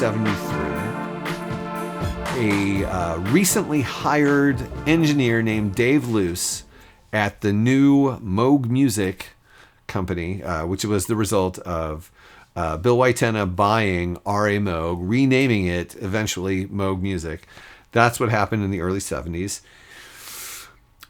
1973, a recently hired engineer named Dave Luce at the new Moog Music company, which was the result of Bill Whitena buying R.A. Moog, renaming it eventually Moog Music. That's what happened in the early 70s.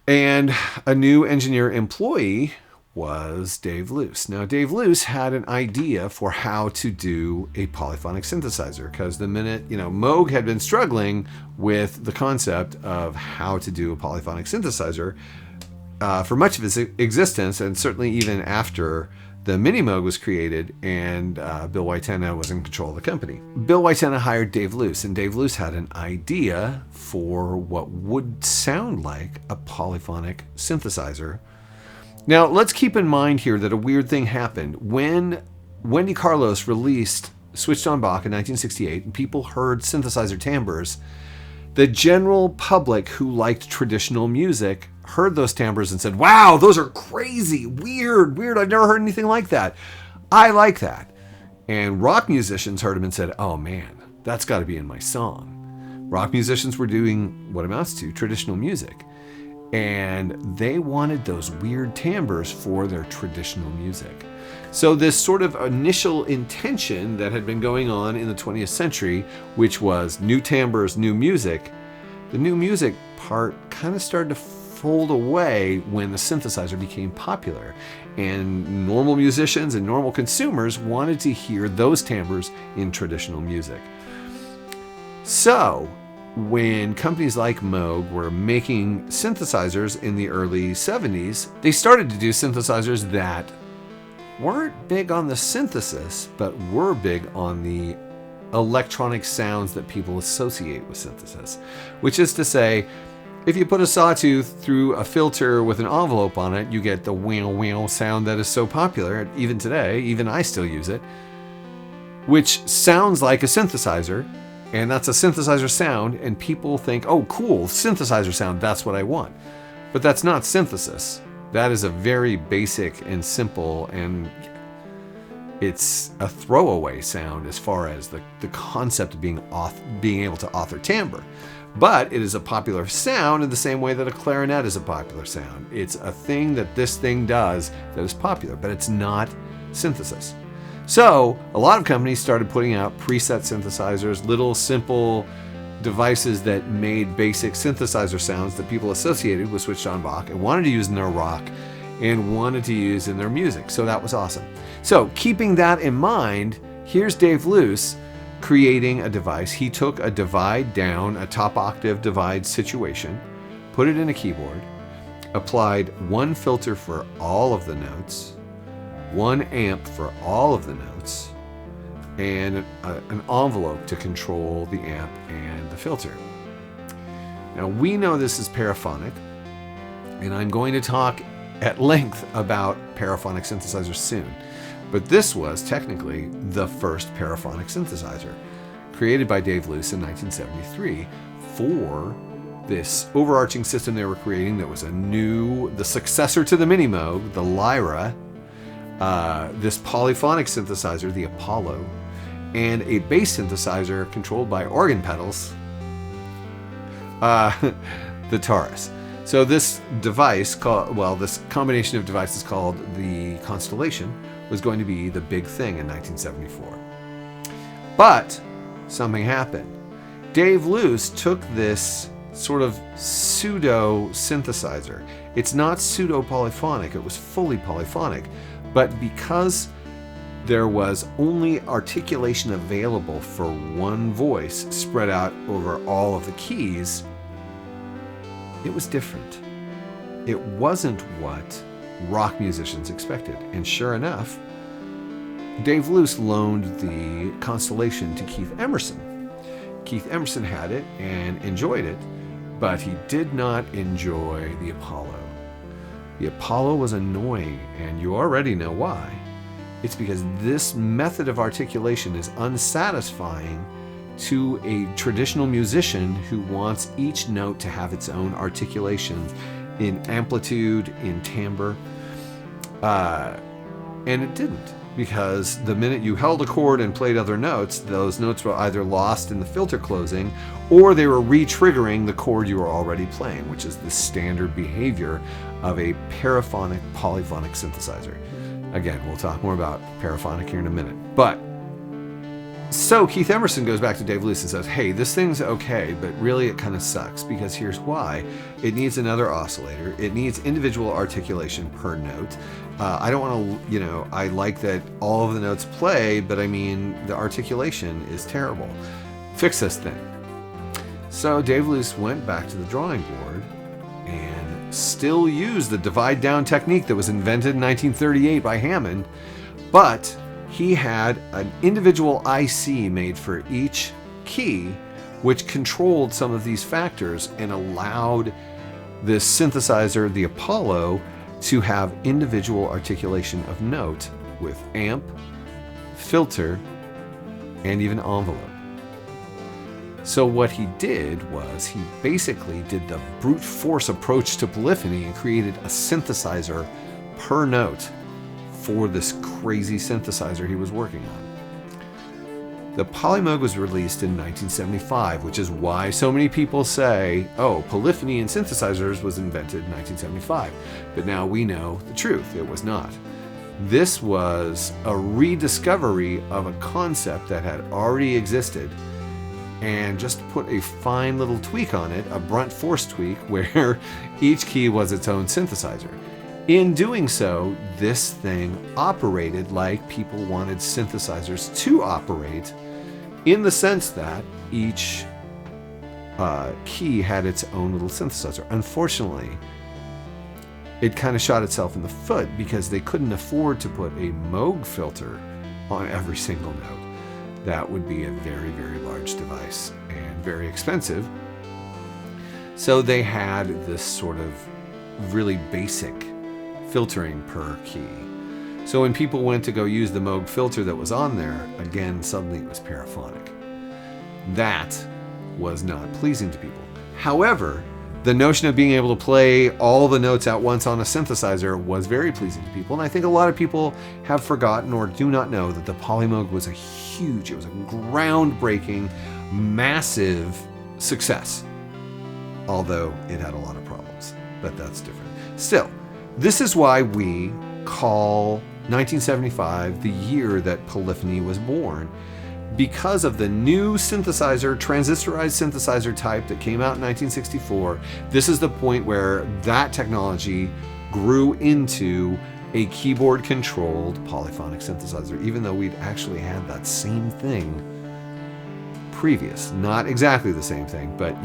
And a new engineer employee was Dave Luce. Now, Dave Luce had an idea for how to do a polyphonic synthesizer, because the minute, Moog had been struggling with the concept of how to do a polyphonic synthesizer for much of its existence, and certainly even after the Mini Moog was created and Bill Whitena was in control of the company. Bill Whitena hired Dave Luce, and Dave Luce had an idea for what would sound like a polyphonic synthesizer. Now, let's keep in mind here that a weird thing happened. When Wendy Carlos released Switched on Bach in 1968 and people heard synthesizer timbres, the general public who liked traditional music heard those timbres and said, wow, those are crazy, weird, I've never heard anything like that. I like that. And rock musicians heard them and said, oh man, that's got to be in my song. Rock musicians were doing what amounts to traditional music, and they wanted those weird timbres for their traditional music. So this sort of initial intention that had been going on in the 20th century, which was new timbres, new music, the new music part kind of started to fold away when the synthesizer became popular. And normal musicians and normal consumers wanted to hear those timbres in traditional music. So when companies like Moog were making synthesizers in the early 70s, they started to do synthesizers that weren't big on the synthesis, but were big on the electronic sounds that people associate with synthesis. Which is to say, if you put a sawtooth through a filter with an envelope on it, you get the wheel sound that is so popular, even today, even I still use it, which sounds like a synthesizer. And that's a synthesizer sound, and people think, oh, cool, synthesizer sound, that's what I want. But that's not synthesis. That is a very basic and simple, and it's a throwaway sound as far as the concept of being able to author timbre. But it is a popular sound in the same way that a clarinet is a popular sound. It's a thing that this thing does that is popular, but it's not synthesis. So a lot of companies started putting out preset synthesizers, little simple devices that made basic synthesizer sounds that people associated with Switched on Bach and wanted to use in their rock and wanted to use in their music. So that was awesome. So keeping that in mind, here's Dave Luce creating a device. He took a divide down, a top octave divide situation, put it in a keyboard, applied one filter for all of the notes, one amp for all of the notes, and an envelope to control the amp and the filter. Now we know this is paraphonic, and I'm going to talk at length about paraphonic synthesizers soon. But this was technically the first paraphonic synthesizer, created by Dave Luce in 1973 for this overarching system they were creating that was the successor to the Mini Moog, the Lyra, this polyphonic synthesizer, the Apollo, and a bass synthesizer controlled by organ pedals, the Taurus. So this device, this combination of devices called the Constellation, was going to be the big thing in 1974. But something happened. Dave Luce took this sort of pseudo synthesizer. It's not pseudo polyphonic, it was fully polyphonic. But because there was only articulation available for one voice spread out over all of the keys, it was different. It wasn't what rock musicians expected. And sure enough, Dave Luce loaned the Constellation to Keith Emerson. Keith Emerson had it and enjoyed it, but he did not enjoy the Apollo. The Apollo was annoying, and you already know why. It's because this method of articulation is unsatisfying to a traditional musician who wants each note to have its own articulations in amplitude, in timbre, and it didn't. because the minute you held a chord and played other notes, those notes were either lost in the filter closing or they were re-triggering the chord you were already playing, which is the standard behavior of a paraphonic polyphonic synthesizer. Again, we'll talk more about paraphonic here in a minute. But so Keith Emerson goes back to Dave Lewis and says, hey, this thing's okay, but really it kind of sucks, because here's why. It needs another oscillator. It needs individual articulation per note. I don't want to, I like that all of the notes play, but I mean, the articulation is terrible. Fix this thing. So Dave Lewis went back to the drawing board and still used the divide down technique that was invented in 1938 by Hammond, but he had an individual IC made for each key, which controlled some of these factors and allowed this synthesizer, the Apollo, to have individual articulation of note with amp, filter, and even envelope. So what he did was he basically did the brute force approach to polyphony and created a synthesizer per note for this crazy synthesizer he was working on. The Polymoog was released in 1975, which is why so many people say, oh, polyphony and synthesizers was invented in 1975. But now we know the truth. It was not. This was a rediscovery of a concept that had already existed, and just put a fine little tweak on it, a brunt force tweak, where each key was its own synthesizer. In doing so, this thing operated like people wanted synthesizers to operate, in the sense that each key had its own little synthesizer. Unfortunately, it kind of shot itself in the foot because they couldn't afford to put a Moog filter on every single note. That would be a very, very large device and very expensive. So they had this sort of really basic filtering per key. So when people went to go use the Moog filter that was on there, again, suddenly it was paraphonic. That was not pleasing to people. However, the notion of being able to play all the notes at once on a synthesizer was very pleasing to people, and I think a lot of people have forgotten or do not know that the Polymoog was it was a groundbreaking, massive success, although it had a lot of problems, but that's different. Still, this is why we call 1975 the year that polyphony was born, because of the new synthesizer, transistorized synthesizer type that came out in 1964. This is the point where that technology grew into a keyboard-controlled polyphonic synthesizer, even though we'd actually had that same thing previous. Not exactly the same thing, but